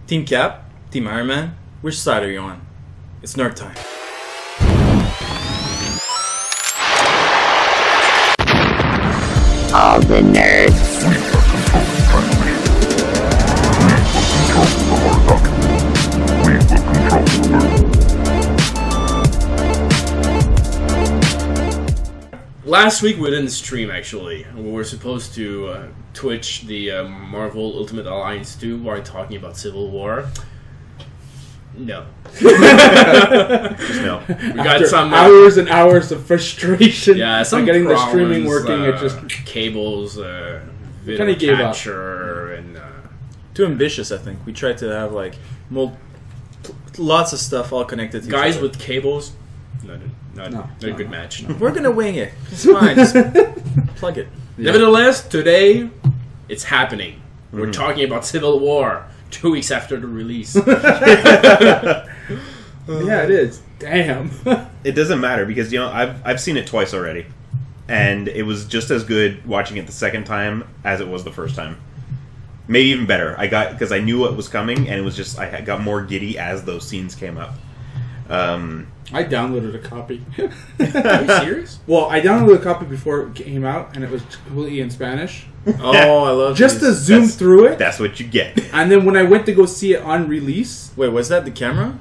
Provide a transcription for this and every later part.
Team Cap, Team Iron Man, which side are you on? It's nerd time. All the nerds. Last week we didn't stream, actually. We were supposed to Twitch the Marvel Ultimate Alliance 2 while talking about Civil War. No. No. We got some hours and hours of frustration. Yeah, some getting the problems, streaming working. It just cables, video kinda gave up. capture, and Too ambitious, I think. We tried to have like lots of stuff all connected to guys each other. with cables. Not a good match. We're gonna wing it. It's fine. Just plug it. Nevertheless, today it's happening. We're talking about Civil War 2 weeks after the release. yeah, it is. Damn. It doesn't matter because I've seen it twice already, and it was just as good watching it the second time as it was the first time. Maybe even better. Because I knew what was coming, and it was just I got more giddy as those scenes came up. I downloaded a copy. Are you serious? Well, I downloaded a copy before it came out, and it was completely in Spanish. Oh, I love Just these. to zoom through it. That's what you get. And then when I went to go see it on release, Wait, was that the camera?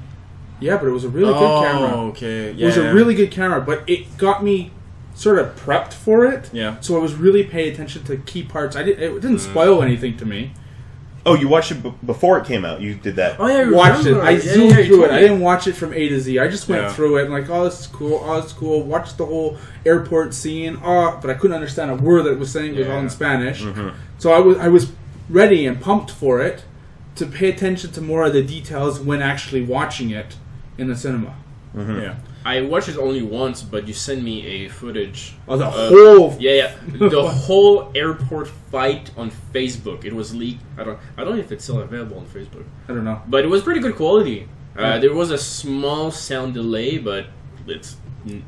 yeah, but it was a really good camera. Okay. It was a really good camera, but it got me sort of prepped for it. Yeah. So I was really paying attention to key parts. It didn't spoil anything to me. Oh, you watched it before it came out. You did that. Oh yeah, Watched it. I zoomed you through told it. me. I didn't watch it from A to Z. I just went Yeah. through it and like, oh, this is cool. Oh, this is cool. Watched the whole airport scene. Oh, but I couldn't understand a word that it was saying. It was all in Spanish. So I was ready and pumped for it to pay attention to more of the details when actually watching it in the cinema. Yeah. I watched it only once, but you sent me a footage. Oh, the whole. Yeah, the whole airport fight on Facebook. It was leaked. I don't know if it's still available on Facebook, I don't know. but it was pretty good quality. There was a small sound delay, but it's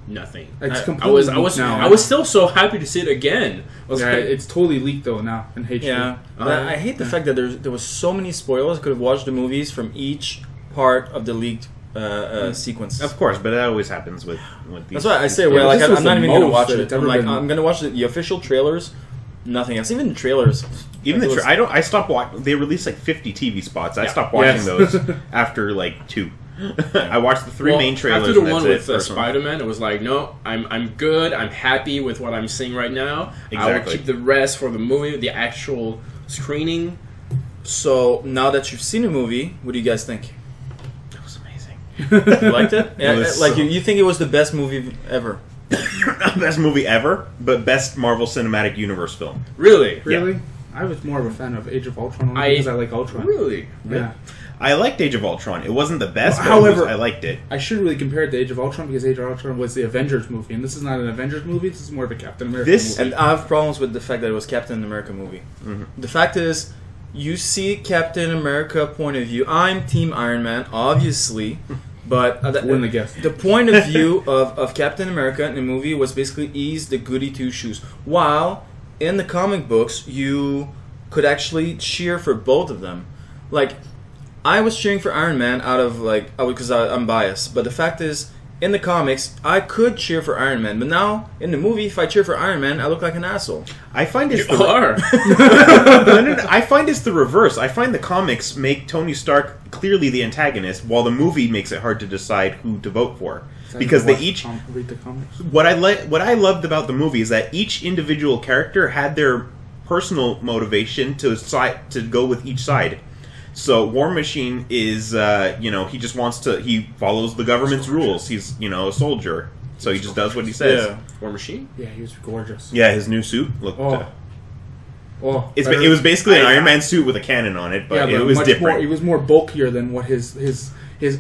nothing. It's I completely was leaked now. I was still so happy to see it again. I was Yeah, like, it's totally leaked though now in HD. Yeah. But I hate the fact that there was so many spoilers. I could have watched the movies from each part of the leaked sequence. Of course, but that always happens with these. That's why I say, Yeah, well, like this was I'm not the even going to most watch that it. it's I'm ever like, been. I'm going to watch the official trailers. Nothing else. Even the trailers. Even like, the I stopped watching. They released like 50 TV spots. I stopped watching Yes. those after like 2. I watched the 3 main trailers. After the and one that's with it. Spider-Man, it was like, no, I'm good. I'm happy with what I'm seeing right now. I will Exactly. keep the rest for the movie, the actual screening. So now that you've seen the movie, what do you guys think? It was amazing. You liked it? Yeah, was like so- you think it was the best movie ever? Best movie ever, but best Marvel Cinematic Universe film. Really? Really? I was more of a fan of Age of Ultron only I- because I like Ultron. Really? Yeah. I liked Age of Ultron. It wasn't the best, but However- I liked it. I shouldn't really compare it to Age of Ultron because Age of Ultron was the Avengers movie, and this is not an Avengers movie. This is more of a Captain America This- movie. And I have problems with the fact that it was Captain America movie. The fact is, you see Captain America point of view. I'm Team Iron Man, obviously, but Win the gift. the point of view of Captain America in the movie was basically he's the goody two shoes. While in the comic books, you could actually cheer for both of them. Like, I was cheering for Iron Man out of like because I'm biased, but the fact is, in the comics, I could cheer for Iron Man, but now in the movie, if I cheer for Iron Man, I look like an asshole. I find it's You are. I find it's the reverse. I find the comics make Tony Stark clearly the antagonist, while the movie makes it hard to decide who to vote for. Because they each read the comics. what I loved about the movie is that each individual character had their personal motivation to go with each side. So War Machine is he just wants to he follows the government's rules. He's a soldier. So he just does what he says. Yeah. War Machine? Yeah, he was gorgeous. Yeah, his new suit looked Better- it was basically an Iron Man suit with a cannon on it, but yeah, it was much different. More, he was more bulkier than what his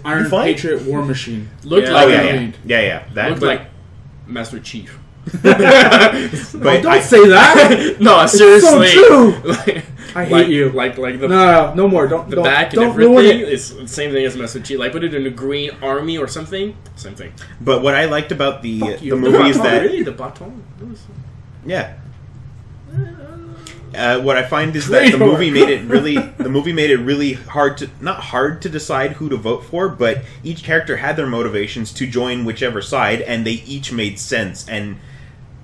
Iron find? Patriot War Machine Looked Yeah. like Oh yeah. That looked like Master Chief. but don't say that. No, It's seriously. so true. Like, I hate you. Like the No more. Don't the back and don't ruin everything it. is the same thing as Master Chief. Like put it in a green army or something. Same thing. But what I liked about the Fuck you. movie is baton, that really the baton. It was- yeah. What I find is that the Traitor. movie made it really hard to, not hard to decide who to vote for, but each character had their motivations to join whichever side, and they each made sense, and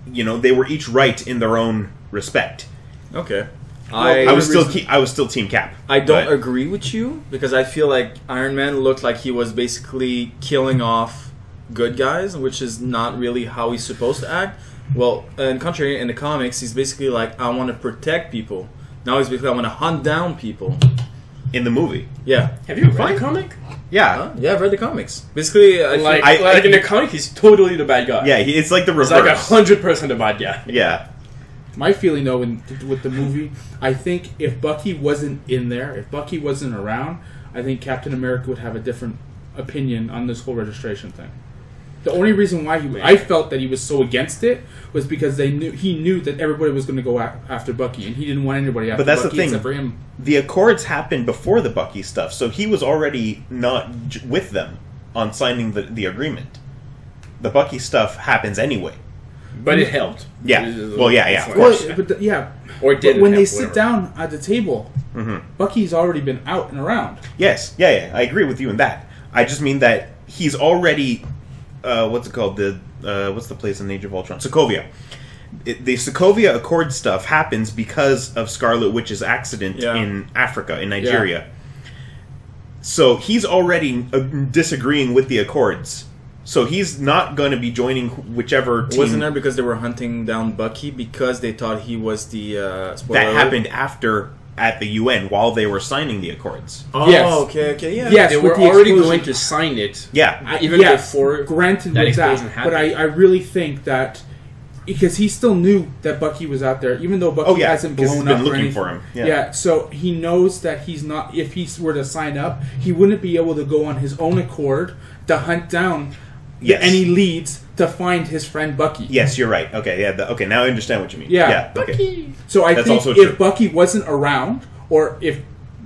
they were each right in their own respect. Okay. I was still Team Cap. I don't but- agree with you because I feel like Iron Man looked like he was basically killing off good guys, which is not really how he's supposed to act. Well, in contrary, in the comics, he's basically like, I want to protect people. Now he's basically, I want to hunt down people. in the movie. Yeah. Have you read the comic? Yeah. Huh? Yeah, I've read the comics. Basically, Like in the comic, he's totally the bad guy. Yeah, it's like the He's reverse. like 100% the bad guy. Yeah. My feeling, though, with the movie, I think if Bucky wasn't in there, if Bucky wasn't around, I think Captain America would have a different opinion on this whole registration thing. The only reason why I felt that he was so against it was because he knew that everybody was going to go after Bucky, and he didn't want anybody after But that's Bucky the thing. except for him. The Accords happened before the Bucky stuff, so he was already not with them on signing the agreement. The Bucky stuff happens anyway. But it helped. Yeah. Well, yeah, It's of like- course. Or it didn't But when they help, sit whatever. down at the table, Bucky's already been out and around. Yes, yeah, I agree with you in that. I just mean that he's already, what's it called? What's the place in Age of Ultron? Sokovia. The Sokovia Accord stuff happens because of Scarlet Witch's accident in Africa, in Nigeria. So he's already disagreeing with the Accords. So he's not going to be joining whichever team. Wasn't there because they were hunting down Bucky because they thought he was the... spoiler That alert? happened after, at the UN, while they were signing the Accords. Oh, Yes. okay, yeah. Yes, They with were the already explosion. going to sign it. Yeah. Even Yes, before granted that with that, explosion but happened. I really think that because he still knew that Bucky was out there, even though Bucky hasn't 'cause he's blown been up or looking anything. for him. Yeah, so he knows that he's not. If he were to sign up, he wouldn't be able to go on his own accord to hunt down any leads to find his friend Bucky. Yes, you're right. Okay, yeah. Okay, now I understand what you mean. Yeah. Okay. So I That's think also if true. Bucky wasn't around, or if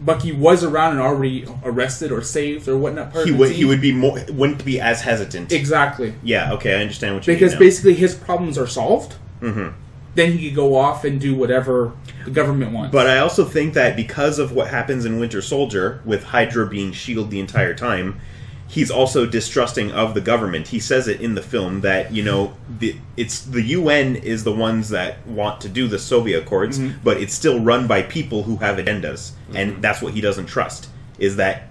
Bucky was around and already arrested or saved or whatnot, He would be more, wouldn't be as hesitant. exactly. Yeah. Okay, I understand what you Because mean. now. basically his problems are solved. Mm-hmm. Then he could go off and do whatever the government wants. But I also think that because of what happens in Winter Soldier, with Hydra being S.H.I.E.L.D. the entire time, he's also distrusting of the government. He says it in the film that, it's the UN is the ones that want to do the Soviet Accords, but it's still run by people who have agendas. And that's what he doesn't trust, is that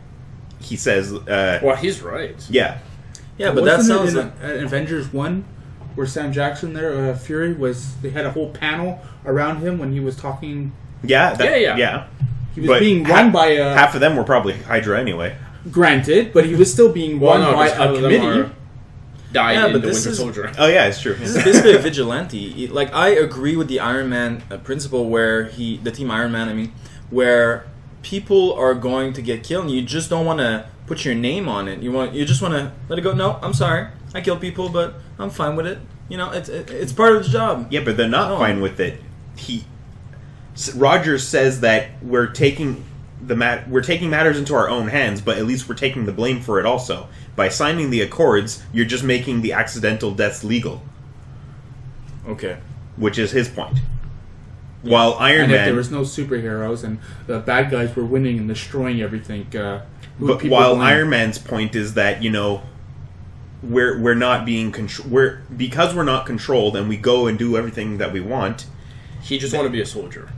he says... Well, he's right. yeah. Yeah, but that Wasn't sounds it like... in Avengers 1 where Sam Jackson there, Fury, they had a whole panel around him when he was talking. Yeah. Yeah. He was But being run by a... half of them were probably Hydra anyway. Granted, but he was still being run by because half a of them committee. died Yeah, in but the this Winter is- Soldier. Oh yeah, it's true. This is basically a vigilante. Like, I agree with the Iron Man principle where the Team Iron Man, where people are going to get killed and you just don't want to put your name on it. You just want to let it go. No, I'm sorry. I kill people, but I'm fine with it. It's part of the job. Yeah, but they're not Oh. fine with it. Rogers says that we're taking matters into our own hands, but at least we're taking the blame for it also. By signing the Accords, you're just making the accidental deaths legal, Okay. which is his point. While Iron And if there Man, was no superheroes and the bad guys were winning and destroying everything, who would but people while blame? Iron Man's point is that we're not being because we're not controlled and we go and do everything that we want. He just wanted to be a soldier.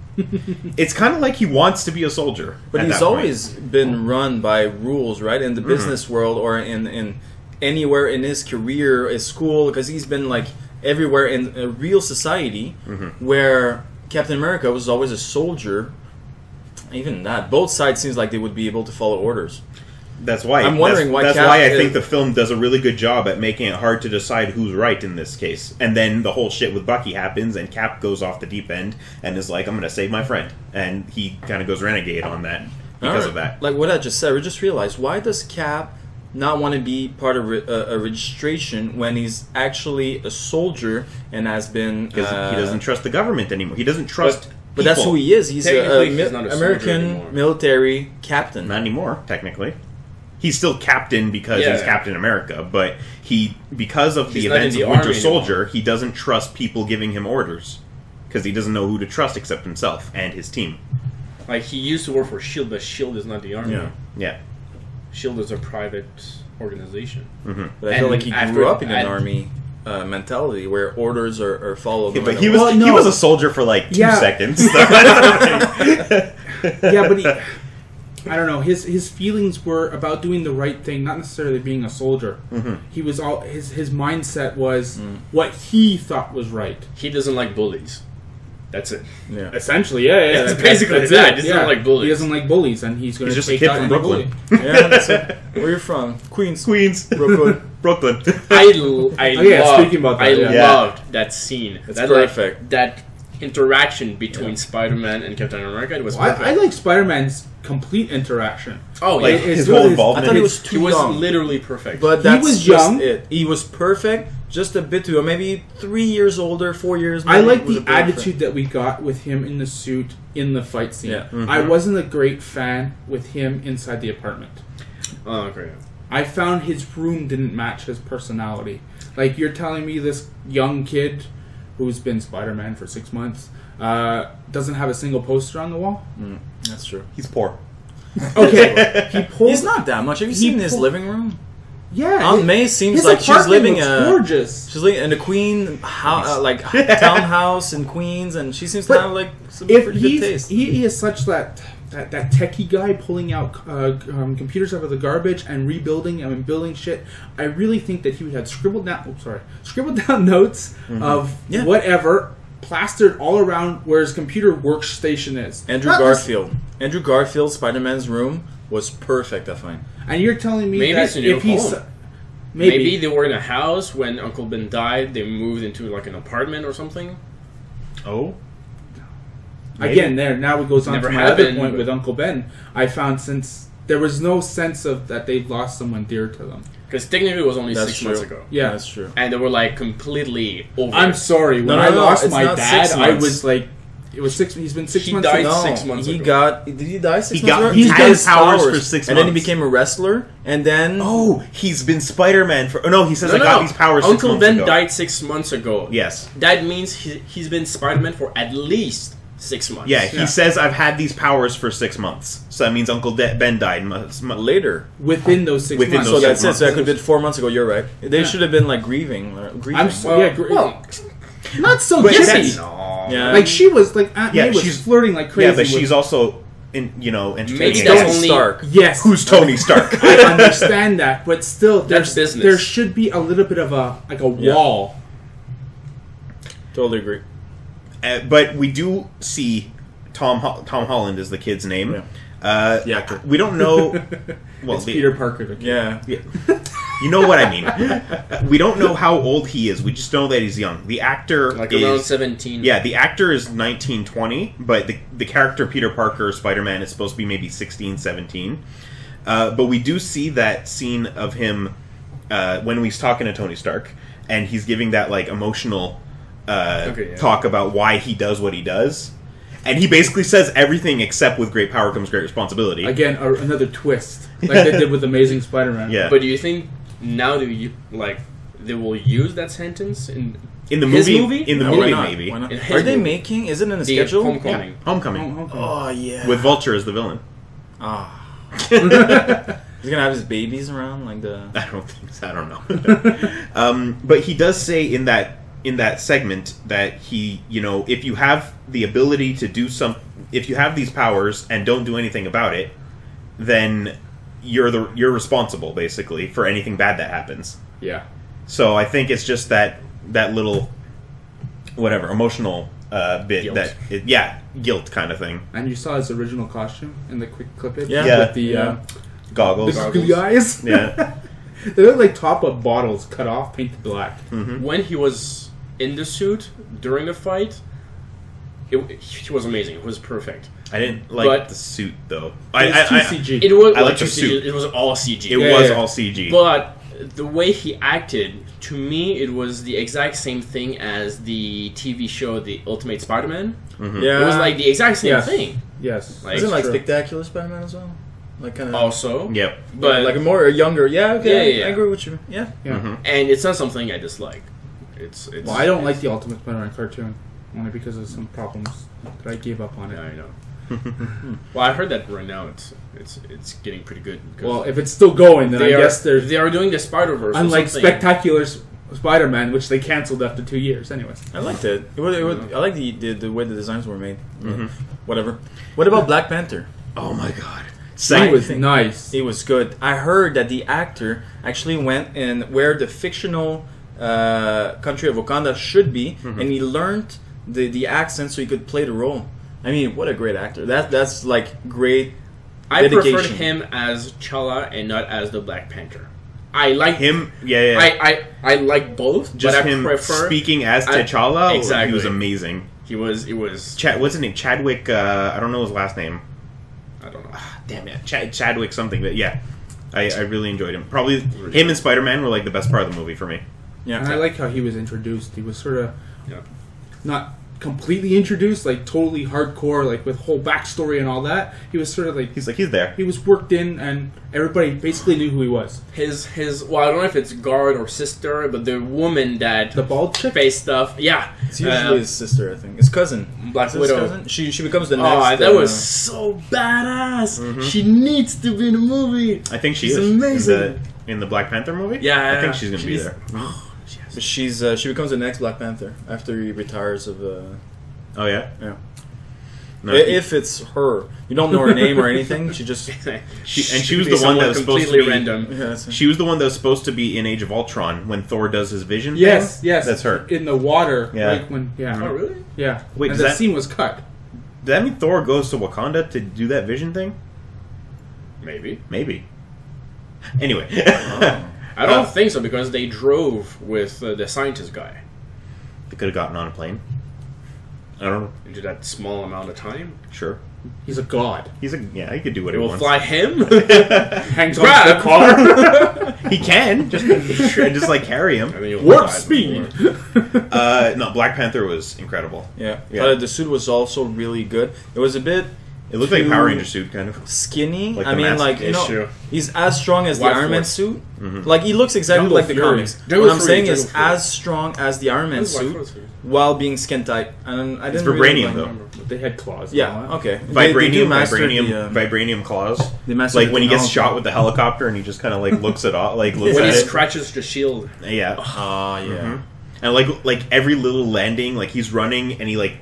It's kind of like he wants to be a soldier, But at he's that point. always been run by rules, right? In the business world or in anywhere in his career, his school, because he's been like everywhere in a real society where Captain America was always a soldier. Even that, both sides seems like they would be able to follow orders. That's why I'm wondering why That's Cap why I is- think the film does a really good job at making it hard to decide who's right in this case. And then the whole shit with Bucky happens, and Cap goes off the deep end and is like, "I'm going to save my friend," and he kind of goes renegade on that because of that. Like what I just said, we just realized, why does Cap not want to be part of a registration when he's actually a soldier and has been... Because he doesn't trust the government anymore. He doesn't trust. But that's people. who he is. He's Technically, a he's not a soldier American anymore. military captain. Not anymore, technically. He's still captain because Yeah. he's Captain America, but because of He's the not in events the of Winter army Soldier, he doesn't trust people giving him orders because he doesn't know who to trust except himself and his team. Like, he used to work for S.H.I.E.L.D., but S.H.I.E.L.D. is not the army. Yeah. Yeah. S.H.I.E.L.D. is a private organization. But I feel like he And grew after- up in an army mentality where orders are followed. Yeah, no but matter he was what. Well, he no. was a soldier for like 2 Yeah. seconds. Yeah, but I don't know. His feelings were about doing the right thing, not necessarily being a soldier. He was all his mindset was what he thought was right. He doesn't like bullies. That's it. Yeah. Essentially, yeah. It's basically that. He doesn't like bullies. He doesn't like bullies, and he's going He's to just a take kid out from any Brooklyn. bully. Yeah, that's it. Where you from? Queens. Queens, Brooklyn. Brooklyn. I yeah, loved, speaking about that, I yeah. loved that scene. It's that, perfect. That interaction between Spider-Man and Captain America, it was Well, perfect. I like Spider-Man's complete interaction. oh, Like yeah. his good. whole I involvement. I thought he was He too was young. literally perfect. But He that's was just young. it. He was perfect, just a bit too young. Maybe 3 years older, 4 years. I maybe, like was the a bit different. attitude that we got with him in the suit in the fight scene. Yeah. I wasn't a great fan with him inside the apartment. oh, okay. I found his room didn't match his personality. Like, you're telling me this young kid who's been Spider-Man for 6 months doesn't have a single poster on the wall? That's true. He's poor. Okay, he pulled. He's not that much. Have you He seen his pulled- living room? Yeah, Aunt May seems his like she's apartment living looks a gorgeous. she's living in a queen townhouse in Queens, and she seems to But have like some If pretty good he's taste. he is such that techie guy pulling out computers out of the garbage and rebuilding and building shit, I really think that he would have scribbled down notes of Yeah. whatever plastered all around where his computer workstation is. Andrew Not just- Andrew Garfield's Spider-Man's room was perfect, I find. and you're telling me Maybe that it's a new if he's home. Maybe they were in a house when Uncle Ben died. They moved into like an apartment or something. Oh, again there now it goes on Never to my other happened, point but- with Uncle Ben. I found since there was no sense of that they'd lost someone dear to them. Because technically it was only That's 6 true. months ago. Yeah. That's true. And they were like completely over. I'm it. sorry. When No, I no, lost it's my not dad, 6 I months. was like, it was 6. He's been 6 He months. died ago. 6 months he ago. got. Did he die 6 He months got- ago? he got had his powers for 6 and then he months. became a wrestler, and then oh, he's been Spider-Man for. Oh no, he says No, I no, got no. these powers 6 Uncle months Ben ago. died 6 months ago. Yes. That means he's been Spider-Man for at least 6 months. Yeah, he Yeah. says I've had these powers for 6 months. So that means Uncle Ben died later. Within those 6 Within months. So those that's 6 it. So that months. could have been 4 months ago. You're right. They Yeah. should have been like grieving. I'm so, yeah, Well, not so But jitty. that's- Yeah. Like she was like Aunt Yeah, May was she's- flirting like crazy. Yeah, but with- she's also entertaining. Maybe it. that's Tony only- Stark. yes. Who's Tony Stark? I understand that, but still, That's business. There should be a little bit of a wall. Totally agree. But we do see Tom Holland is the kid's name. Yeah. The actor. We don't know. Well, It's Peter Parker. The kid. Yeah. you know what I mean. We don't know how old he is. We just know that he's young. The actor like is around 17. Yeah, the actor is 19, 20, but the character Peter Parker, Spider-Man, is supposed to be maybe 16, 17. But we do see that scene of him when he's talking to Tony Stark, and he's giving that like emotional talk about why he does what he does. And he basically says everything except with great power comes great responsibility. Again, another twist, like they did with Amazing Spider-Man. Yeah. But do you think now they will use that sentence in In the his movie, movie? in the No, why movie, not? maybe. Why not? In his Are they movie. making? Is it in the the schedule? Homecoming? Homecoming. Oh yeah. With Vulture as the villain. Ah. He's gonna have his babies around like the. I don't think so. I don't know. But he does say in that segment that he, if you have the ability to do if you have these powers and don't do anything about it, then you're responsible basically for anything bad that happens. Yeah. So I think it's just that little whatever emotional bit Guilt. guilt kind of thing. And you saw his original costume in the quick clippage. Yeah. Yeah. With the Yeah. Goggles. the googly eyes. Yeah. They look like top-up bottles cut off, painted black. When he was in the suit during the fight, he was amazing. It was perfect. I didn't like But- the suit though. It's too CG. It was I like like the CG, suit. It was all CG. It Yeah, was yeah. all CG. But the way he acted, to me, it was the exact same thing as the TV show, The Ultimate Spider-Man. Yeah. It was like the exact same Yes. thing. Yes. Like- Isn't it like True. Spectacular Spider-Man as well? Like kind of. Also, Yep. but like a more younger. Yeah. Okay. Yeah. I agree with you. Yeah. Yeah. Mm-hmm. and it's not something I dislike. It's Well, I don't like the Ultimate Spider-Man cartoon. only because of some problems that I gave up on it. Yeah, I know. Well, I heard that right now it's getting pretty good. because Well, if it's still going, then I guess there's they are doing the Spider-Verse. unlike Spectacular Spider-Man, which they canceled after 2 years. Anyways, I liked it. I like the way the designs were made. Whatever. What about Black Panther? Oh my god. it was nice. It was good. I heard that the actor actually went in where the fictional country of Wakanda should be, and he learned the accent so he could play the role. I mean, what a great actor. That's like great I dedication. preferred him as T'Challa and not as the Black Panther. I like Him, yeah. I like both, Just but I him prefer speaking as T'Challa, exactly. he was amazing. It was What's his name? Chadwick, I don't know his last name. I don't know. Damn it. Chadwick something, but yeah. I really enjoyed him. Probably him and Spider-Man were like the best part of the movie for me. Yeah. And I like how he was introduced. He was sort of Yeah. not completely introduced, like totally hardcore, like with whole backstory and all that. He was sort of like He's there. he was worked in, and everybody basically knew who he was. His well, I don't know if it's guard or sister, but the woman that The bald chick. face stuff, yeah, It's usually his sister, I think. His cousin. Black Is it Widow. his cousin? She becomes the Oh, next. that was so badass. She needs to be in the movie. I think She's is amazing. in the Black Panther movie. Yeah, I think she's gonna be she's- there. But she becomes the next Black Panther after he retires of. Oh yeah. Yeah. No, If it's her, you don't know her name or anything. She just. she was Be the one that was someone supposed to completely be. random. Yeah, that's it. She was the one that was supposed to be in Age of Ultron when Thor does his vision. Yes, thing. yes, That's her. in the water. Yeah. Like when, yeah, Oh, really? yeah. Wait, and does the that- scene was cut. Does that mean Thor goes to Wakanda to do that vision thing? Maybe. Maybe. Anyway. I don't think so because they drove with the scientist guy They could have gotten on a plane. I don't know. into that small amount of time. Sure. He's a god. He could do what They he will wants. fly him. Hangs on Grab. the car. He can just like carry him. And then you'll Warp fly speed. before. No, Black Panther was incredible. Yeah. Yeah. The suit was also really good. It was a bit It looked like a too Power Ranger suit, kind of. skinny. Like I the mean, mask like issue. he's as strong as the White Iron Man Force. suit. Like he looks exactly Jungle like the Fury. comics. Jungle What I'm Fury, saying Jungle is Fury. as strong as the Iron Man Who's White suit Force? while being skin tight. And I It's didn't really vibranium, like- though. They had claws. and all Yeah. that. Okay. They do master Vibranium claws. They master Like the when he gets technology. shot with the helicopter and he just kind of like looks it off, like looks When he at it. scratches the shield. Yeah. Ah, yeah. And like every little landing, like he's running and he like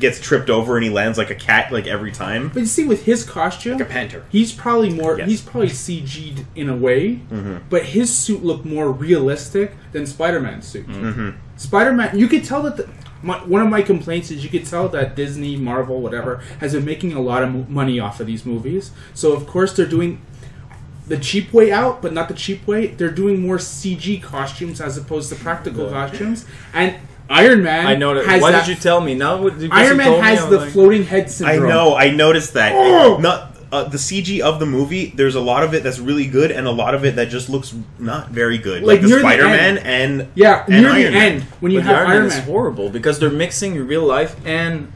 gets tripped over and he lands like a cat like every time. But you see, with his costume, Like a panther. he's probably more. Yes. He's probably CG'd in a way, but his suit looked more realistic than Spider-Man's suit. Spider-Man, you could tell that. One of my complaints is you could tell that Disney, Marvel, whatever, has been making a lot of money off of these movies. So of course they're doing the cheap way out, but not the cheap way. They're doing more CG costumes as opposed to practical costumes. And Iron Man, I know that. has Why that- did you tell me? Now, because you Iron Man told me, has I was the like- floating head I syndrome. know, I noticed that. Oh! Not the CG of the movie. There's a lot of it that's really good, and a lot of it that just looks not very good. Like, Like the near the Spider-Man end. and Yeah, and near the Iron Man. end when you But have the Iron Iron Man Man. is horrible because they're mixing real life and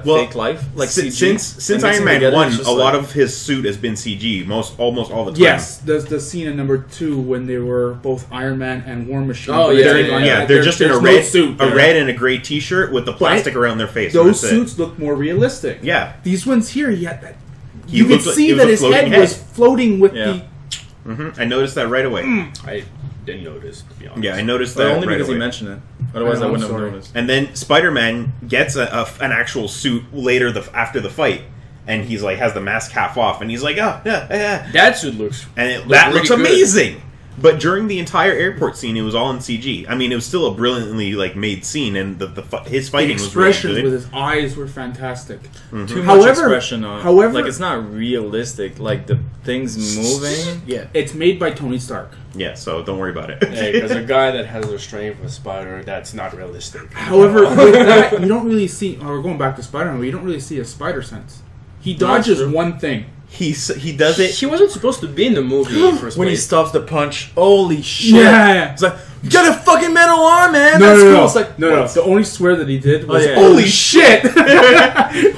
fake life, like CG. Since and Iron mixing Man together, 1, it's just a lot like- of his suit has been CG almost all the time. Yes, there's the scene in number 2 when they were both Iron Man and War Machine. Oh, But yeah, they're yeah, on- Yeah, they're just in a there's red no suit. a there. red and a gray T-shirt with the plastic around their face. Those and that's suits look more realistic. Yeah. These ones here, he had that. He You could looked like- see it was that a his floating head was floating with Yeah. it. I noticed that right away. I didn't notice, to be honest. Yeah, I noticed But that only right because away. he mentioned it. Otherwise, I I'm wouldn't have sorry. noticed. And then Spider-Man gets an actual suit later after the fight, and he's like has the mask half off, and he's like, oh yeah, That suit looks. and Looked looks really good. amazing. But during the entire airport scene, it was all in CG. I mean, it was still a brilliantly like made scene, and his the fighting was really expressions good. with his eyes were fantastic. Too much However- expression on it. however- like it's not realistic. Like the things moving. Yeah. It's made by Tony Stark. Yeah, so don't worry about it. Because a guy that has the strength of a spider, that's not realistic. However, with that, you don't really see. Oh, we're going back to Spider-Man, but you don't really see a spider sense. He No, that's dodges true. one thing. he does it. He wasn't supposed to be in the movie in the first When he place. stops the punch, holy shit! Yeah. It's like, get a fucking metal arm, man. No, That's no, cool. no. It's like, no. what? The only swear that he did was, Oh, yeah. "Holy shit!"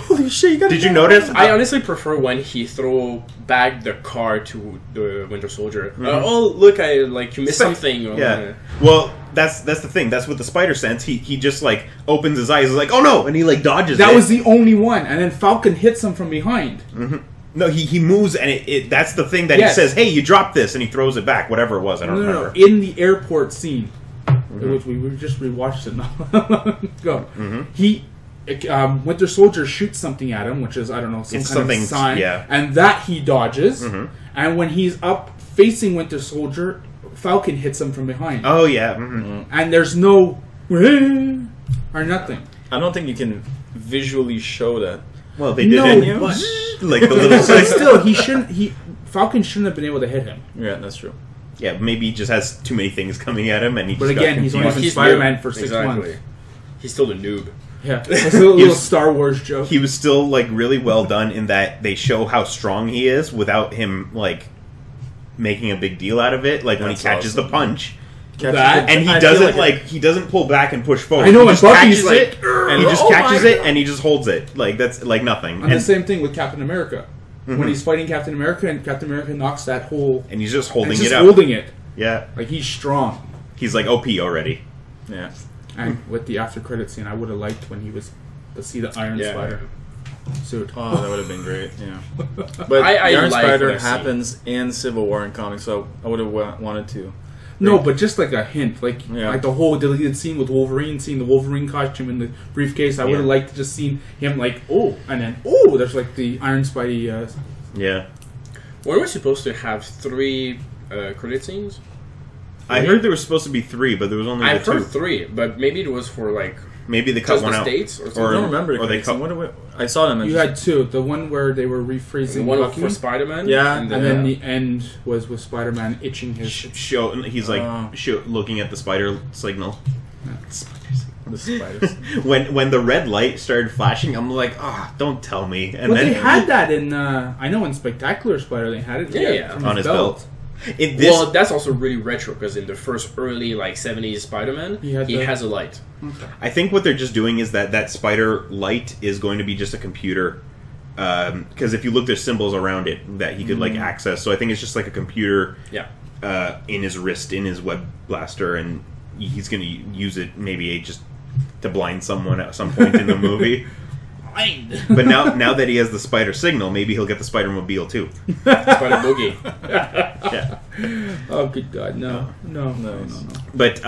Holy shit! You got. Did you notice? I honestly prefer when he throw back the car to the Winter Soldier. Oh, look, you missed something. Yeah. Well, that's the thing. That's with the spider sense. He just like opens his eyes, like, oh no, and he like dodges. That it. was the only one, and then Falcon hits him from behind. No, he moves, and it that's the thing that Yes. he says, hey, you dropped this, and he throws it back. Whatever it was, I don't remember. No. In the airport scene, which we just rewatched it not long ago. He. Winter Soldier shoots something at him, which is, I don't know, some It's kind something- of sign, yeah. and that he dodges. And when he's up facing Winter Soldier, Falcon hits him from behind, Oh yeah. and there's no or nothing. I don't think you can visually show that. Well, they did No, it. but- Like the little. But still, Falcon shouldn't have been able to hit him. Yeah, that's true. Yeah, maybe he just has too many things coming at him, and he. But just again, got he's confused. only been He's Spider-Man new. for 6 Exactly. months. He's still a noob. Yeah, it's a little was- Star Wars joke. He was still like really well done in that they show how strong he is without him like making a big deal out of it. Like when he That's catches awesome. the punch, That- and he I feel doesn't like he doesn't pull back and push forward. I know, he and just Bucky's catches like, it, and he just "Oh my catches it, God." and he just holds it. Like that's like nothing. And the And, same thing with Captain America. When he's fighting Captain America, and Captain America knocks that whole, and he's just and holding he's it just up. holding it Yeah, like he's strong. he's like OP already. Yeah. And with the after credit scene, I would have liked when he was to see the Iron Yeah. Spider suit. Oh, that would have been great. Yeah. But I the Iron like Spider what I've seen. happens in Civil War in comics, so I would have wanted to. No, but just like a hint, like Yeah. like the whole deleted scene with Wolverine, seeing the Wolverine costume in the briefcase. I would have Yeah. liked to just seen him like, oh, and then oh, there's like the Iron Spidey. Yeah, Were we supposed to have 3 credit scenes? I heard there was supposed to be 3, but there was only I've the 2. heard 3, but maybe it was for Maybe they cut just one the out. States or something. I don't remember. or they the credits. cut. I saw them. You had two. The one where they were rephrasing One Bucky, for Spider-Man. Yeah, and, and then the end was with Spider-Man itching his. Show he's like looking at the spider signal. the spiders. When the red light started flashing, I'm like, don't tell me. And But then they had that in. I know in Spectacular Spider they had it. Yeah, yeah. from on his belt. In this, well, that's also really retro because in the first early 70s Spider-Man, He had he the- has a light. I think what they're just doing is that spider light is going to be just a computer. Because if you look, there's symbols around it that he could like access. So I think it's just like a computer Yeah. in his wrist, in his web blaster, and he's going to use it maybe just to blind someone at some point in the movie. But now that he has the spider signal, maybe he'll get the Spider-Mobile too. Spider Boogie. Yeah. Oh, good God, no. But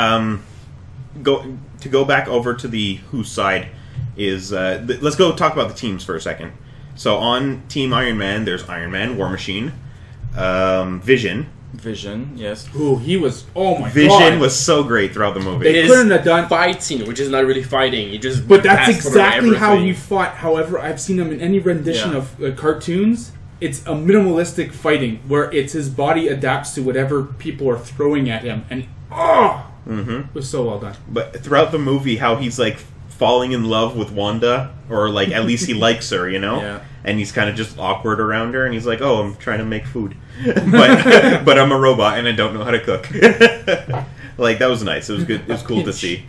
go back over to the Who's side is let's go talk about the teams for a second. So on Team Iron Man, there's Iron Man, War Machine, Vision. Vision, yes. Ooh, he was. Oh my Vision God. was so great throughout the movie. They His couldn't have done. fight scene, which is not really fighting. You just But that's pass through exactly how everything. he fought. However, I've seen him in any rendition Yeah. of cartoons. It's a minimalistic fighting where it's his body adapts to whatever people are throwing at him, and it was so well done. But throughout the movie, how he's like falling in love with Wanda, or like at least he likes her, you know? Yeah. And he's kind of just awkward around her, and he's like, "Oh, I'm trying to make food, but I'm a robot and I don't know how to cook." Like that was nice. It was good. It was cool to see.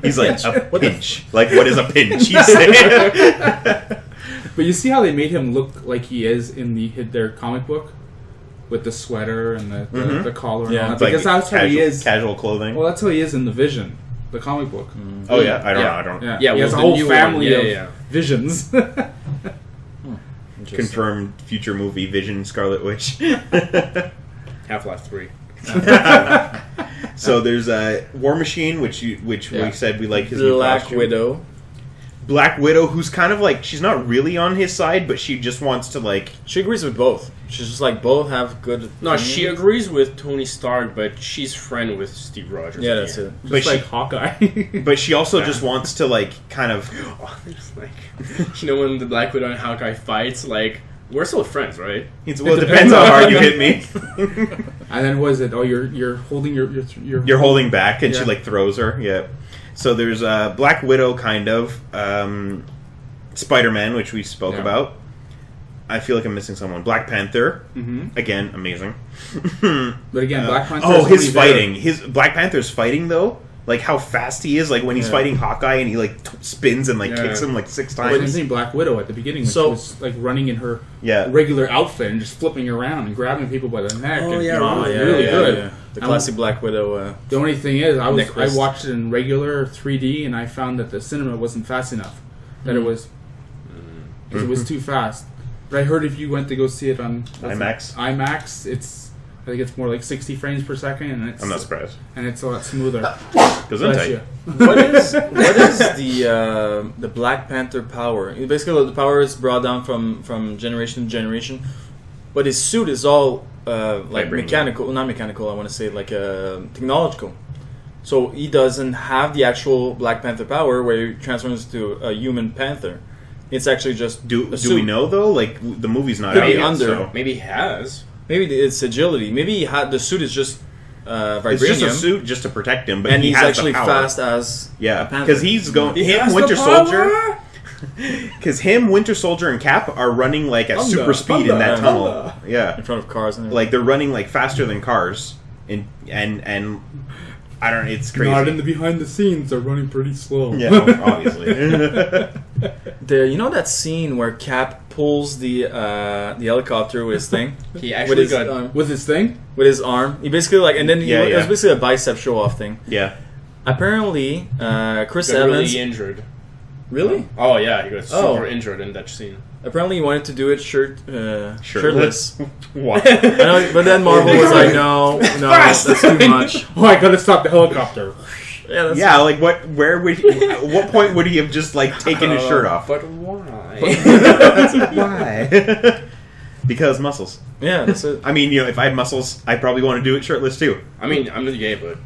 He's like a pinch. Like what is a pinch? He said. But you see how they made him look like he is in their comic book, with the sweater and the collar and Yeah. all that. Like Because that's how he is. Casual clothing. Well, that's how he is in the Vision, the comic book. Oh yeah, I don't Yeah. know. I don't Yeah, Yeah, he has well, a the whole new one. family Yeah, of yeah. visions. Interesting. confirmed future movie Vision Scarlet Witch. Half-Life 3. So there's War Machine, which Yeah. we said we like his new Black costume. Widow. Black Widow, who's kind of like she's not really on his side, but she just wants to like. She agrees with both. She's just like both have good. No, she agrees with Tony Stark, but she's friend with Steve Rogers. Yeah, that's it. But Just she, like Hawkeye. but she also just wants to like kind of. It's like, you know, when the Black Widow and Hawkeye fights, like, we're still friends, right? Well, it depends how hard you hit me. And then was it? Oh, you're holding your You're holding back, and she Yeah. like throws her. Yeah. So there's Black Widow, kind of Spider-Man, which we spoke Yeah. about. I feel like I'm missing someone. Black Panther, Mm-hmm. again, amazing. But again, Black Panther. Oh, his fighting. His Black Panther's fighting though. Like how fast he is. Like when he's fighting Hawkeye and he like spins and like kicks him like 6 But I'm times. saying Black Widow at the beginning, when So- she was like running in her Yeah. regular outfit and just flipping around and grabbing people by the neck. Oh, and, yeah, you know, right. it was really good. Yeah. The classic Black Widow. The only thing is, I Necklace. watched it in regular 3D, and I found that the cinema wasn't fast enough. That it was, because it was too fast. But I heard if you went to go see it on IMAX? IMAX, I think it's more like 60 frames per second, and it's I'm not surprised. and it's a lot smoother. Goes on Bless tight. you. what is the Black Panther power? Basically, the power is brought down from generation to generation, but his suit is all like Vibranium. mechanical. Not mechanical. I want to say like technological. So he doesn't have the actual Black Panther power where he transforms to a human panther. It's actually just Do a we suit. know though? Like the movie's not Could out be yet, under. so Maybe he has. Maybe it's agility. Maybe he had the suit is just vibranium, it's just a suit just to protect him. But and he he's has actually the power. fast as Yeah, a panther. because he's going. He Him, has the Winter power! Soldier. Because him, Winter Soldier, and Cap are running like at Thunder, super speed in that thunder, tunnel. thunder. Yeah, in front of cars and like they're running like faster than cars, and I don't know. It's crazy. Not in the behind the scenes, they're running pretty slow. Yeah, obviously. You know that scene where Cap pulls the helicopter with his thing, He with actually his got. With his thing? with his arm. He basically like, and then Yeah, it was yeah. basically a bicep show off thing. Yeah. Apparently, Chris got Evans really injured. really. Oh yeah, he got Oh. super injured in that scene. Apparently, he wanted to do it shirtless. What? I know, but then Marvel was like, no, that's too much. Oh, I gotta stop the helicopter. Yeah, that's Yeah, like what? Where would? At what point would he have just like taken his shirt off? But why? Why? Because muscles. yeah, that's it. I mean, you know, if I had muscles, I'd probably want to do it shirtless too. I mean, I'm not gay, but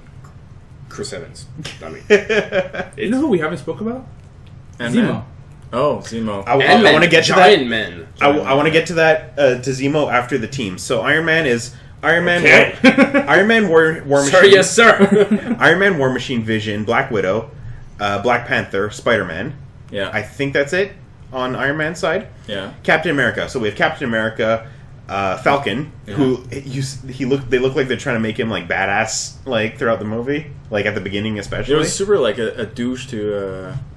Chris Evans. I mean, You know who we haven't spoke about? And Zemo. then- Oh, Zemo. I Ant-Man, want to get to Giant that. Men. I want to get to that to Zemo after the team. So Iron Man is Iron Man. Okay. Iron Man War Machine. Sir, yes, sir. Iron Man, War Machine, Vision, Black Widow, Black Panther, Spider Man. Yeah, I think that's it on Iron Man's side. yeah. Captain America. So we have Captain America, Falcon, who they look like they're trying to make him like badass like throughout the movie, like at the beginning especially. It was super like a douche to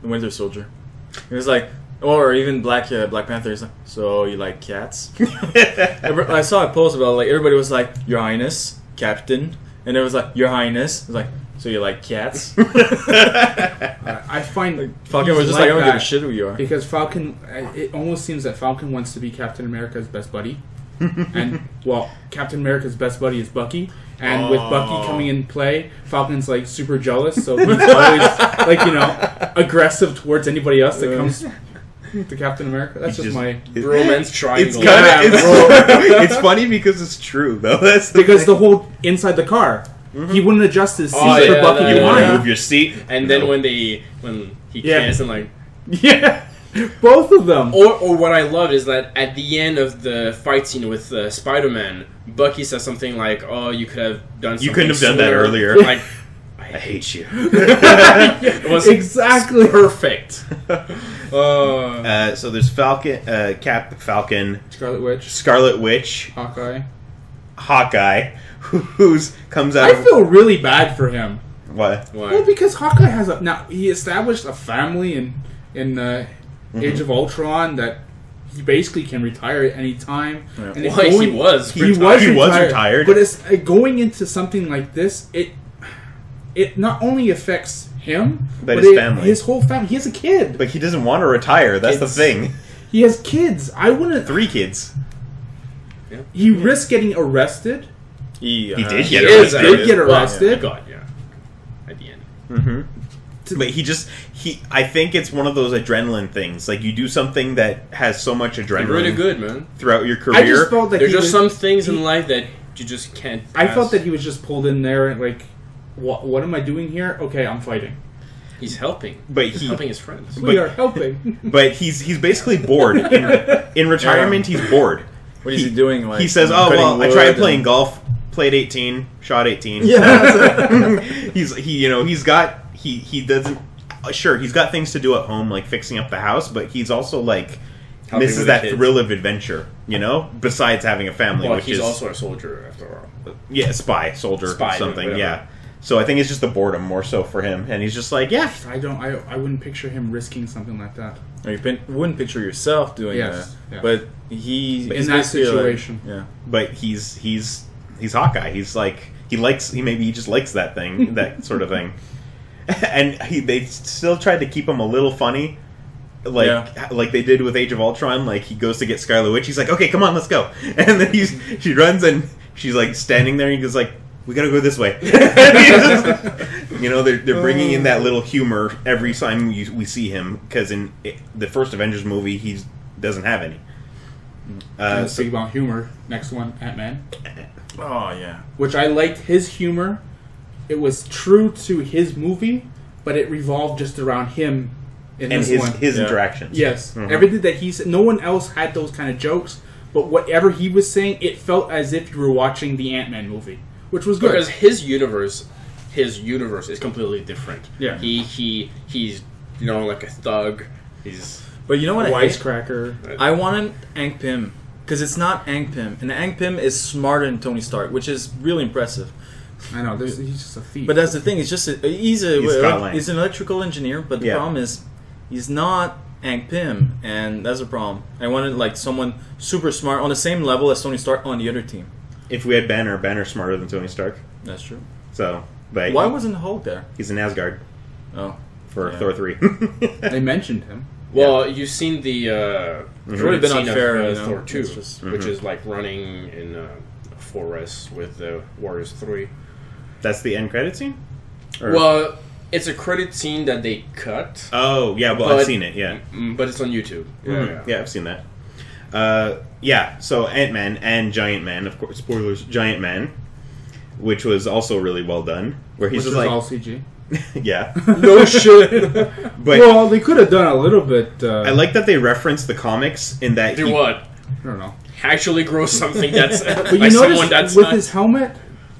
the Winter Soldier. It was like, or even Black Panther. He's like, so you like cats? I saw a post about like everybody was like, Your Highness, Captain, and it was like, Your Highness. It was like, so you like cats? I find Falcon he's was just like, I don't give a that shit who you are. because Falcon. It almost seems that Falcon wants to be Captain America's best buddy, and well, Captain America's best buddy is Bucky, and with Bucky coming in play, Falcon's like super jealous, so he's always like aggressive towards anybody else that comes to Captain America. That's He just my Romance triangle. It's kind of it's funny because it's true though. That's because the whole inside the car. He wouldn't adjust his seat Oh, for yeah, Bucky that- to you want to climb. move your seat, And then No. when he Yeah. kissed and like, Yeah, both of them. or what I love is that at the end of the fight scene with Spider-Man, Bucky says something like, "Oh, you could have done. You something couldn't have done that sooner." earlier. Like, I hate you. it was Exactly. perfect. So there's Falcon, Falcon, Scarlet Witch, Scarlet Witch, Hawkeye. Hawkeye, who's comes out I of feel really bad for him. what? Well, Why? because Hawkeye has now he established a family in Age of Ultron that he basically can retire at any time. Yeah. And it's Why, he going- was he retired. He was retired. But it's going into something like this. It not only affects him, But his family. his whole family. He has a kid. But he doesn't want to retire. That's Kids. the thing. He has kids. I wouldn't. 3 kids. He risked getting arrested. He did He get is arrested. Did get arrested. He got, at the end. Mm-hmm. But I think it's one of those adrenaline things. Like you do something that has so much They're adrenaline really good, man. throughout your career. I just felt that There's he just was, some things in life that you just can't. I pass. felt that he was just pulled in there and like, what am I doing here? Okay, I'm fighting. he's helping. But He's he- helping his friends. We are helping. But he's basically bored. In retirement, he's bored. What is he doing? Like He says, "Oh cutting well, I wood tried and- playing golf, played 18, shot 18." Yeah, he's got he doesn't. Sure, he's got things to do at home, like fixing up the house, but he's also like helping misses with that the kids. thrill of adventure, besides having a family, Well, which he's is also a soldier after all. spy, soldier, Spy, something, whatever. yeah. So I think it's just the boredom more so for him, and he's just like, yeah, I wouldn't picture him risking something like that. Or you wouldn't picture yourself doing Yes, that, yeah. but he's In that basically like- situation. yeah. but he's Hawkeye. He's like he just likes that thing, that sort of thing, and they still tried to keep him a little funny. Like they did with Age of Ultron, like he goes to get Scarlet Witch. He's like, "Okay, come on, let's go." And then she runs and she's like standing there. And he goes like, "We gotta go this way." They're bringing in that little humor every time we see him, because in the first Avengers movie he doesn't have any. Speak about humor. Next one, Ant-Man, Oh yeah. which I liked his humor. It was true to his movie, but it revolved just around him in and this one. his Yeah. interactions. Yes, Mhm. everything that he said. No one else had those kind of jokes, but whatever he was saying, it felt as if you were watching the Ant-Man movie, which was good. Because his universe is completely different. Yeah. He's like a thug. He's But you know what? I hate? Wisecracker. I wanted Hank Pym because it's not Hank Pym, and Hank Pym is smarter than Tony Stark, which is really impressive. I know. He's just a thief. But that's the thing. He's just he's Scott Lang. an electrical engineer, but the Yeah. problem is he's not Hank Pym, and that's a problem. I wanted like someone super smart on the same level as Tony Stark on the other team. If we had Banner's smarter than Tony Stark. That's true. So, but Why wasn't Hulk there? he's in Asgard Oh, for Yeah. Thor 3. they mentioned him. well, you've seen the It would have been scene unfair, of you know? Thor 2, It's just- which is like running in a forest with the Warriors 3. That's the end credit scene? Or- Well, it's a credit scene that they cut, Oh, yeah, well, but- I've seen it, yeah. but it's on YouTube. Yeah, I've seen that. So Ant-Man and Giant Man, of course, spoilers, Giant Man, which was also really well done. Where he's Which just was like, all CG. yeah. No shit. But Well, they could have done a little bit. I like that they reference the comics in that Do he- what? I don't know. Actually grow something that's But you like someone notice that's with not. his helmet,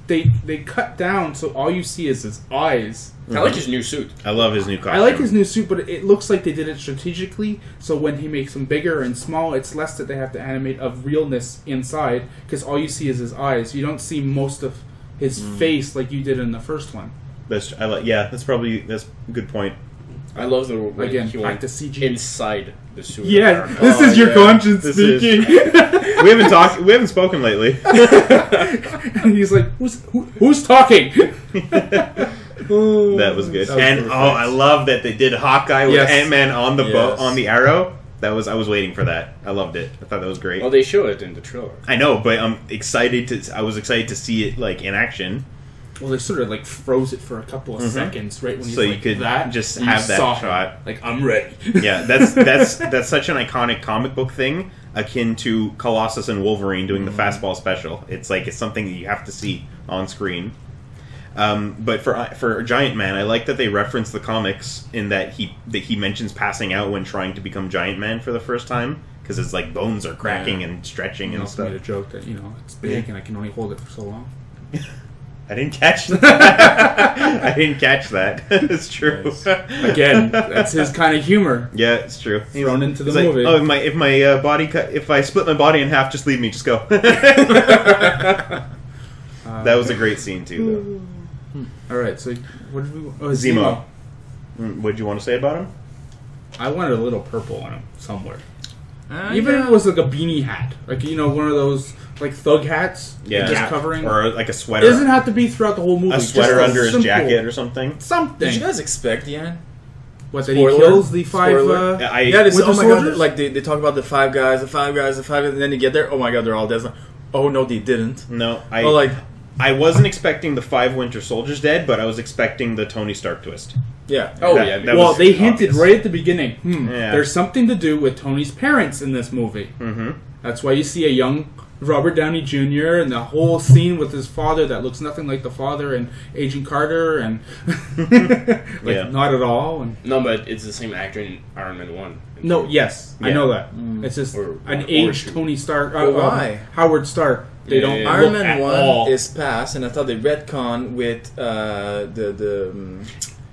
they cut down so all you see is his eyes. I like his new suit. I love his new costume. I like his new suit, but it looks like they did it strategically. So when he makes them bigger and small, it's less that they have to animate of realness inside, because all you see is his eyes. You don't see most of his face like you did in the first one. That's a good point. I love the way Again, he back went to CG. inside the suit. Yeah, apparently. this is your yeah. conscience This is- speaking. We haven't spoken lately. And he's like, who's talking? That was good. That was And perfect. I love that they did Hawkeye with Yes. Ant-Man on the boat Yes. on the arrow. I was waiting for that. I loved it. I thought that was great. Well, they show it in the trailer. I know, but I was excited to see it like in action. Well, they sort of like froze it for a couple of seconds, right? When he's So you like could that, just and you have that saw him. shot. Like, I'm ready. Yeah, that's such an iconic comic book thing, akin to Colossus and Wolverine doing the fastball special. It's something that you have to see on screen. But for Giant Man, I like that they reference the comics in that he mentions passing out when trying to become Giant Man for the first time, because his like bones are cracking and stretching You and also made a stuff. joke that, it's big and I can only hold it for so long. I didn't catch that. I didn't catch that. It's true. Nice. Again, that's his kind of humor. Yeah, it's true. Thrown into the He's like, movie. oh, if I split my body in half, just leave me, just go. That was a great scene too, All right, so what did we? Oh, Zemo. Zemo. though. What do you want to say about him? I wanted a little purple on him somewhere. Ah, Even yeah. if it was like a beanie hat, like one of those like thug hats, Yeah. just Yeah. covering. Or like a It sweater, doesn't have to be throughout the whole movie. a just sweater under his simple- jacket or something. something. Did you guys expect the end? What, that he Spoiler? kills the five? Spoiler? Yeah, This, Winter oh my god! Soldiers? Like they talk about the five guys, and then you get there. Oh my god, they're all dead. It's like, oh no, they didn't. No, I I wasn't expecting the 5 Winter Soldiers dead, but I was expecting the Tony Stark twist. yeah. Oh, That- yeah. that Well, was they hinted obvious. right at the beginning. Yeah. There's something to do with Tony's parents in this movie. Mm-hmm. That's why you see a young Robert Downey Jr. and the whole scene with his father that looks nothing like the father in Agent Carter, and Yeah. not at all. And No, but it's the same actor in Iron Man 1. no, yes, I Yeah. know that. It's just Or- an or aged two. Tony Stark. But why? Howard Stark. They Yeah, don't. yeah, yeah. Iron look Man at 1 all. is past, and I thought they retcon with the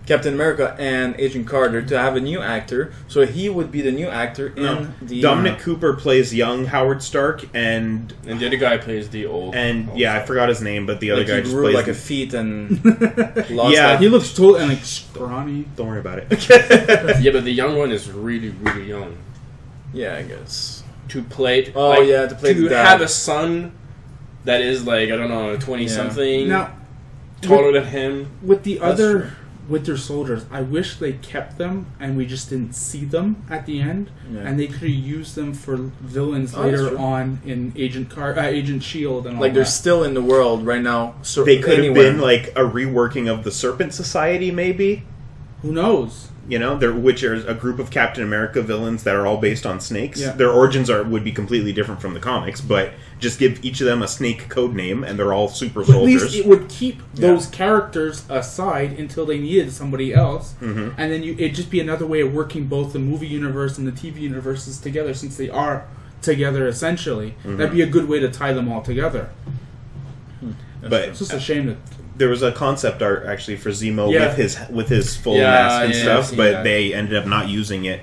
Captain America and Agent Carter to have a new actor, so he would be the new actor in the... Dominic Cooper plays young Howard Stark, and the other guy plays the old. And yeah, I forgot his name, but the other like guy he just grew plays like a feet and lost Yeah. like, He looks totally like scrawny. Don't worry about it. Yeah, but the young one is really, really young. yeah, I guess. To play... Oh, like, yeah, to play the dad. have a son that is, like, I don't know, 20-something, Now, taller than him. with the That's other true. Winter Soldiers, I wish they kept them and we just didn't see them at the end, Yeah. and they could have used them for villains Oh, that's later true. on in Agent Shield and all Like they're that. still in the world right now. So They could have anywhere. been like a reworking of the Serpent Society, maybe. Who knows? You know, which are a group of Captain America villains that are all based on snakes. Yeah. Their origins would be completely different from the comics, but just give each of them a snake code name, and they're all super But at soldiers. least it would keep those characters aside until they needed somebody else, Mhm. and then it'd just be another way of working both the movie universe and the TV universes together, since they are together essentially. That'd be a good way to tie them all together. But It's just a shame that there was a concept art actually for Zemo Yeah. with his full Yeah, mask and yeah, I've stuff, seen but that. they ended up not using it.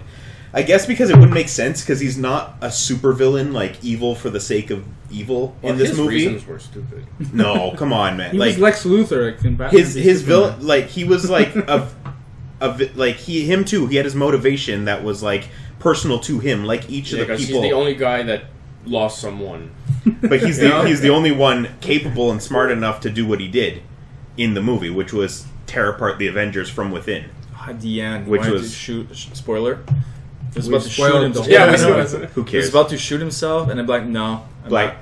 I guess because it wouldn't make sense because he's not a super villain, like evil for the sake of evil in this his movie. reasons were stupid. No, come on, man. he Like was Lex Luthor. Like, in Batman his v Superman. villain, like he was like like him too. He had his motivation that was like personal to him, like each Yeah, of the because people. he's the only guy that lost someone. But he's Yeah. he's the only one capable and smart enough to do what he did in the movie, which was tear apart the Avengers from within. At the end, Which wanted was- to shoot. Spoiler. He was We about to shoot spoiled the himself. whole Yeah, we thing. saw it. Who He was cares? about to shoot himself, and I'm like, no, I'm Like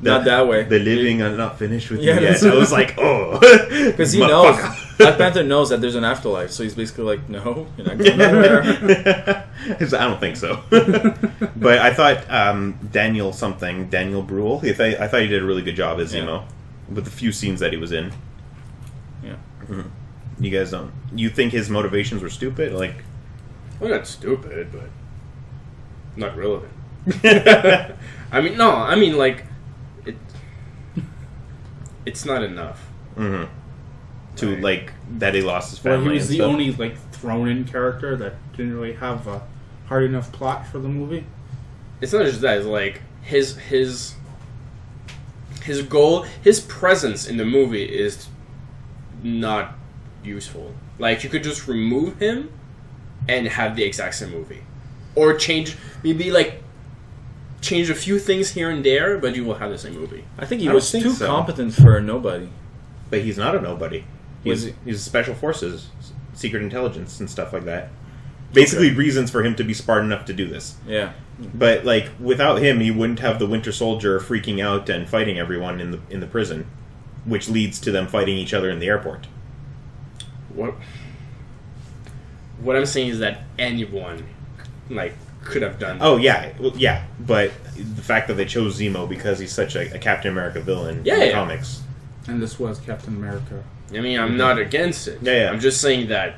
not that way. The living are not finished with Yeah, you yet. that's- I was like, oh, Because he knows Motherfucker. Black Panther knows that there's an afterlife, so he's basically like, no, you're not going nowhere. I don't think so. But I thought Daniel Bruhl, I thought he did a really good job as Yeah. Zemo with the few scenes that he was in. Yeah. You guys don't? You think his motivations were stupid? Like, Well, not stupid, but not relevant. I mean, no. I mean, like, it's not enough. to Right. like that he lost his Well, family. he was and the stuff. only like thrown-in character that didn't really have a hard enough plot for the movie. It's not just that. It's like his goal, his presence in the movie is not useful. Like, you could just remove him and have the exact same movie, or change a few things here and there, but you will have the same movie. I think he I don't was think too so. competent for a nobody. But he's not a nobody. Was He's special forces, secret intelligence, and stuff like that. Basically, reasons for him to be smart enough to do this. Yeah. But like without him, you wouldn't have the Winter Soldier freaking out and fighting everyone in the prison, which leads to them fighting each other in the airport. What I'm saying is that anyone, like, could have done that. Oh yeah, well, yeah. But the fact that they chose Zemo because he's such a Captain America villain in the Yeah. comics. And this was Captain America. I mean, I'm not against it. Yeah, yeah. I'm just saying that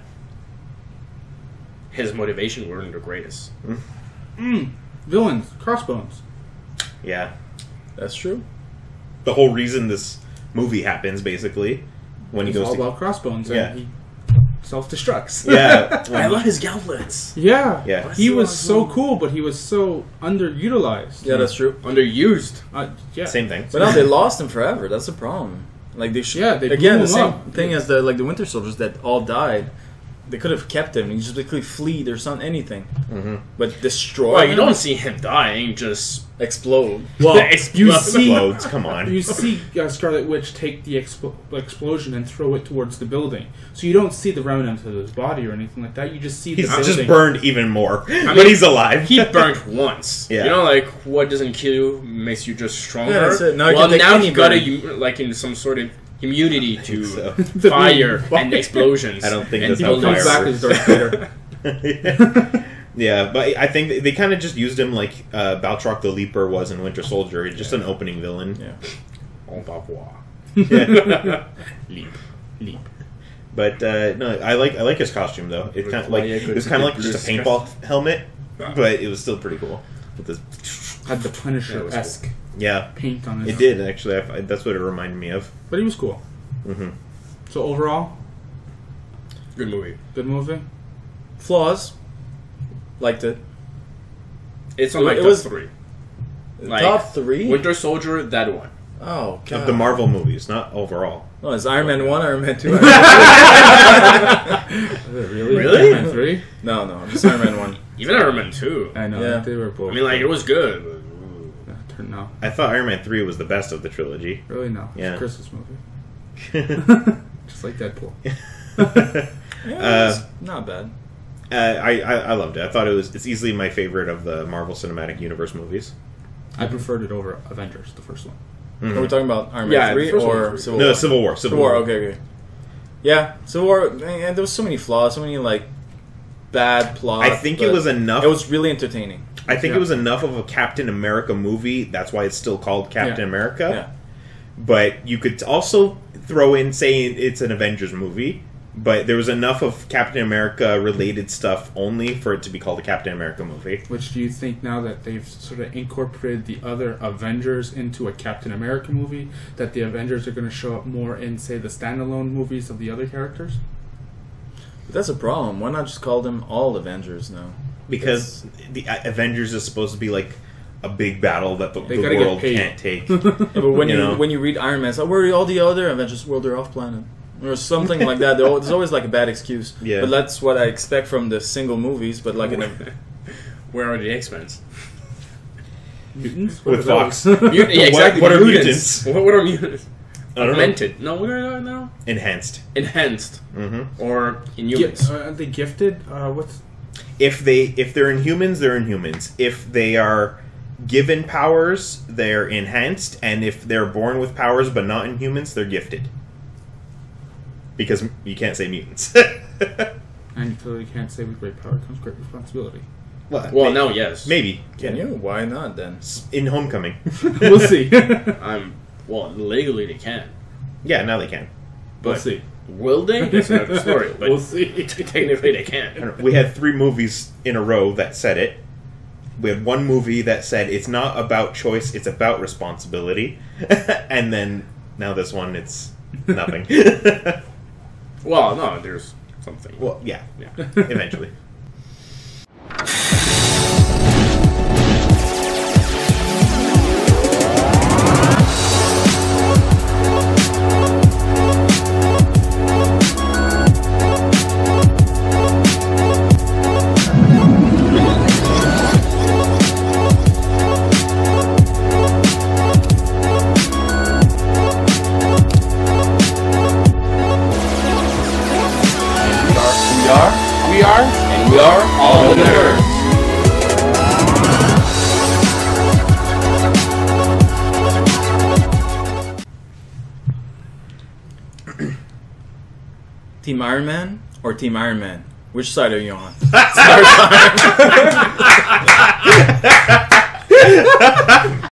his motivation weren't the greatest. Villains, Crossbones. Yeah, That's true. the whole reason this movie happens basically when he It's goes all to about Crossbones. Yeah. And he self-destructs. yeah. I love his gauntlets. Yeah. Yeah. He was so cool, but he was so underutilized. Yeah, that's true. Underused. Yeah. Same thing. But now they lost him forever. That's the problem. Like they should. Yeah, they again blew the him same up. thing as the Winter Soldiers that all died. They could have kept him. He just basically fleed or something, anything, but destroy. Well, you him, don't see him dying, just... explode. Well, you Explode. see, Explodes, come on. you see Scarlet Witch take the explosion and throw it towards the building. So you don't see the remnants of his body or anything like that. You just see the He's building. just burned even more, but mean, he's alive. He burnt once. Yeah. You know, like, what doesn't kill you makes you just stronger. Yeah, that's it. Now you well, can take now any you got burn. like, in some sort of immunity to so. fire and explosions. I don't think and that's how He comes fire back works. as Darth Vader. Yeah, but I think they kind of just used him like Baltrock the Leaper was in Winter Soldier, just an opening villain. Yeah. Au revoir. Yeah. Leap. But no, I like his costume though. It kind of like it was kind of like just a paintball helmet, but it was still pretty cool. With this, Had the Yeah, it Punisher-esque yeah, paint on it. it did actually. That's what it reminded me of. But he was cool. hmm So overall, It Good movie. Good movie. Flaws. Liked it. It's on my It top was- 3. Like, Top 3? Winter Soldier, that one. Oh, God. Of the Marvel movies, not overall. Oh, it's Iron Man 1, Iron Man 2. Really? Really? Iron Man 3? No, just Iron Man 1. Even Iron Man 2. I know. Yeah. They were both. I mean, like, it was good. But, ooh. No. I thought Iron Man 3 was the best of the trilogy. Really, no. Yeah. It's a Christmas movie. Just like Deadpool. Yeah, it's not bad. I loved it. I thought it's easily my favorite of the Marvel Cinematic Universe movies. I preferred it over Avengers, the first one. Mhm. Are we talking about Iron Man Yeah, 3 the first one or was Civil No, War? Civil War. Civil War, okay. Yeah, Civil War, and there was so many flaws, so many, like, bad plots. I think it but was enough. It was really entertaining. I think Yeah. it was enough of a Captain America movie. That's why it's still called Captain Yeah. America. Yeah. But you could also throw in saying it's an Avengers movie. But there was enough of Captain America related stuff only for it to be called a Captain America movie. Which do you think now that they've sort of incorporated the other Avengers into a Captain America movie, that the Avengers are going to show up more in, say, the standalone movies of the other characters? But that's a problem. Why not just call them all Avengers now? Because the Avengers is supposed to be like a big battle that the They gotta get world paid. can't take. Yeah, but when You you know. when you read Iron Man, it's like, where are all the other Avengers? Well, they're off planet. Or something like that. There's always like a bad excuse. Yeah. But that's what I expect from the single movies. But like in a, Where are the X-Men? Mutants? With What are Fox. those? Yeah, exactly. What are mutants? What are mutants? I don't know. Augmented. No, what are they now? Enhanced. Enhanced. Mm-hmm. Or Inhumans. Are they gifted? What's... If they're Inhumans, they're Inhumans. If they are given powers, they're enhanced, and if they're born with powers but not Inhumans, they're gifted. Because you can't say mutants. And you clearly can't say with great power comes great responsibility. Well, no, yes. maybe can you? Why not then? in Homecoming. We'll see. Well, legally they can. Yeah, now they can. We'll But see. will they? That's another story. But We'll see. technically they I can. don't know. We had 3 movies in a row that said it. We had one movie that said it's not about choice, it's about responsibility. And then now this one, it's nothing. Well, no, there's something. Well, yeah, Yeah. eventually. We are, and we are all the nerds. Team Iron Man or Team Iron Man? Which side are you on?